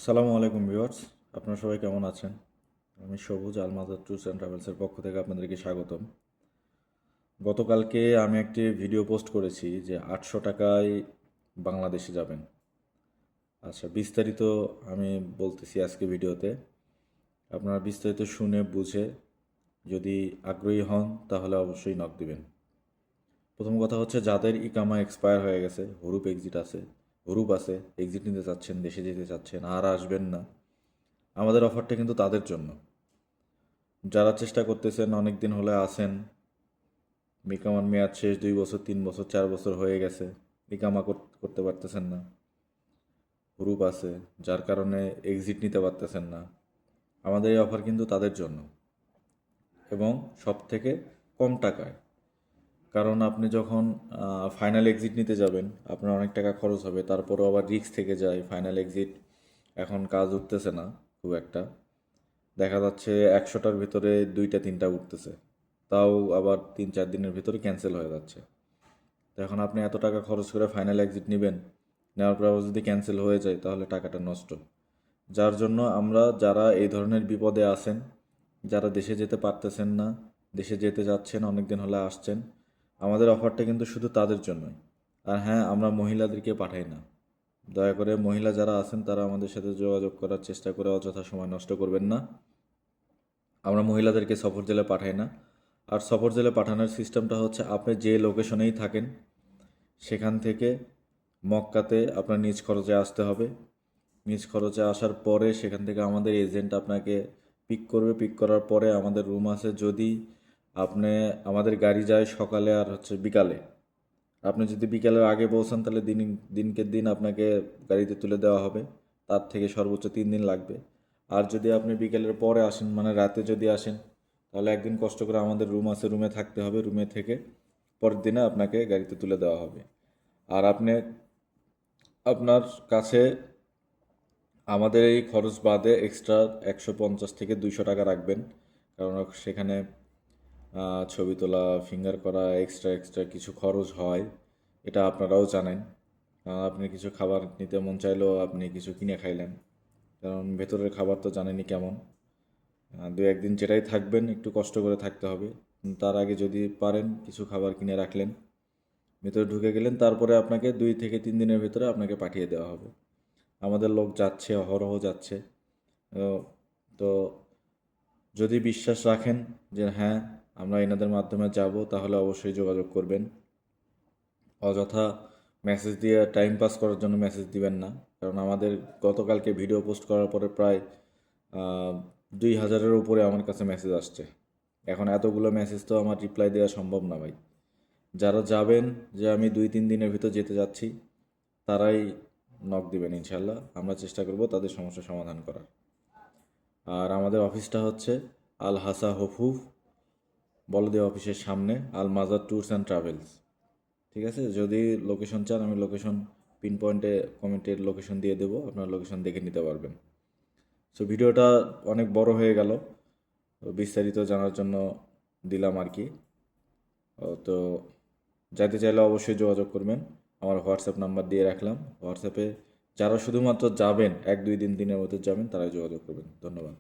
আসসালামু আলাইকুম ভিউয়ার্স, আপনারা সবাই কেমন আছেন? আমি সবুজ আলমাজার ট্যুরস অ্যান্ড ট্রাভেলসের পক্ষ থেকে আপনাদেরকে স্বাগতম। গতকালকে আমি একটি ভিডিও পোস্ট করেছি যে 800 টাকায় বাংলাদেশে যাবেন। আচ্ছা, বিস্তারিত আমি বলতেছি আজকে ভিডিওতে। আপনারা বিস্তারিত শুনে বুঝে যদি আগ্রহী হন তাহলে অবশ্যই নক দিবেন। প্রথম কথা হচ্ছে, যাদের ইকামা এক্সপায়ার হয়ে গেছে, হরুপ আছে, এক্সিট নিতে চাচ্ছেন, দেশে যেতে চাচ্ছেন, আর আসবেন না, আমাদের অফারটা কিন্তু তাদের জন্য। যারা চেষ্টা করতেছেন, অনেক দিন হলে আছেন, ইকামার মেয়াদ শেষ, 2 বছর, 3 বছর, 4 বছর হয়ে গেছে, ইকামা করতে পারতেছেন না, হুরুপ আছে, যার কারণে এক্সিট নিতে পারতেছেন না, আমাদের এই অফার কিন্তু তাদের জন্য, এবং সব থেকে কম টাকায়। কারণ আপনি যখন ফাইনাল এক্সিট নিতে যাবেন, আপনার অনেক টাকা খরচ হবে, তারপরও আবার রিস্ক থেকে যায়। ফাইনাল এক্সিট এখন কাজ উঠতেছে না খুব একটা, দেখা যাচ্ছে 100টার ভিতরে 2-3টা উঠতেছে, তাও আবার 3-4 দিনের ভিতরে ক্যান্সেল হয়ে যাচ্ছে। তো এখন আপনি এত টাকা খরচ করে ফাইনাল এক্সিট নেবেন, নেওয়ার পর আবার যদি ক্যান্সেল হয়ে যায় তাহলে টাকাটা নষ্ট। যার জন্য আমরা, যারা এই ধরনের বিপদে আছেন, যারা দেশে যেতে পারতেছেন না, দেশে যেতে যাচ্ছেন, অনেক দিন হলে আসছেন, আমাদের অফারটা কিন্তু শুধু তাদের জন্যই। আর হ্যাঁ, আমরা মহিলাদেরকে পাঠাই না। দয়া করে মহিলা যারা আছেন তারা আমাদের সাথে যোগাযোগ করার চেষ্টা করে অযথা সময় নষ্ট করবেন না। আমরা মহিলাদেরকে সফর জেলে পাঠাই না। আর সফর জেলে পাঠানোর সিস্টেমটা হচ্ছে, আপনি যে লোকেশনেই থাকেন সেখান থেকে মক্কাতে আপনার নিজ খরচে আসতে হবে। নিজ খরচে আসার পরে সেখান থেকে আমাদের এজেন্ট আপনাকে পিক করবে। পিক করার পরে আমাদের রুম আছে। যদি আপনি, আমাদের গাড়ি যায় সকালে আর হচ্ছে বিকালে, আপনি যদি বিকালের আগে পৌঁছান তাহলে দিনকে দিন আপনাকে গাড়িতে তুলে দেওয়া হবে। তার থেকে সর্বোচ্চ 3 দিন লাগবে। আর যদি আপনি বিকেলের পরে আসেন, মানে রাতে যদি আসেন, তাহলে একদিন কষ্ট করে আমাদের রুম আছে, রুমে থাকতে হবে। রুমে থেকে পরের দিনে আপনাকে গাড়িতে তুলে দেওয়া হবে। আর আপনি আপনার কাছে আমাদের এই খরচ বাদে এক্সট্রা 150 থেকে 200 টাকা রাখবেন। কারণ সেখানে ছবি তোলা, ফিঙ্গার করা, এক্সট্রা এক্সট্রা কিছু খরচ হয়, এটা আপনারাও জানেন। আপনি কিছু খাবার নিতে মন চাইলেও আপনি কিছু কিনে খাইলেন, কারণ ভেতরের খাবার তো জানেনই কেমন। 2-1 দিন যেটাই থাকবেন একটু কষ্ট করে থাকতে হবে। তার আগে যদি পারেন কিছু খাবার কিনে রাখলেন, ভেতরে ঢুকে গেলেন, তারপরে আপনাকে 2 থেকে 3 দিনের ভিতরে আপনাকে পাঠিয়ে দেওয়া হবে। আমাদের লোক যাচ্ছে, অহরহ যাচ্ছে। আহ, তো যদি বিশ্বাস রাখেন যে হ্যাঁ আমরা এনাদের মাধ্যমে যাব, তাহলে অবশ্যই যোগাযোগ করবেন। অযথা মেসেজ দিয়ে টাইম পাস করার জন্য মেসেজ দিবেন না। কারণ আমাদের গতকালকে ভিডিও পোস্ট করার পরে প্রায় 2000-এর উপরে আমার কাছে মেসেজ আসছে। এখন এতগুলো মেসেজ তো আমার রিপ্লাই দেওয়া সম্ভব না ভাই। যারা যাবেন, যে আমি 2-3 দিনের ভিতর যেতে যাচ্ছি, তারাই নক দিবেন ইনশাল্লাহ। আমরা চেষ্টা করব তাদের সমস্যা সমাধান করার। আর আমাদের অফিসটা হচ্ছে আল হাসা হফুফ বলদে অফিসের সামনে, আল মাজার ট্যুরস অ্যান্ড ট্রাভেলস। ঠিক আছে, যদি লোকেশন চান আমি লোকেশন পিন পয়েন্টে কমেন্টের লোকেশন দিয়ে দেবো, আপনার লোকেশন দেখে নিতে পারবেন। সো ভিডিওটা অনেক বড় হয়ে গেল, বিস্তারিত জানার জন্য দিলাম আর কি। তো যাইতে চাইলে অবশ্যই যোগাযোগ করবেন। আমার হোয়াটসঅ্যাপ নাম্বার দিয়ে রাখলাম। হোয়াটসঅ্যাপে যারা শুধুমাত্র যাবেন, 1-2 দিনের মধ্যে যাবেন, তারাই যোগাযোগ করবেন। ধন্যবাদ।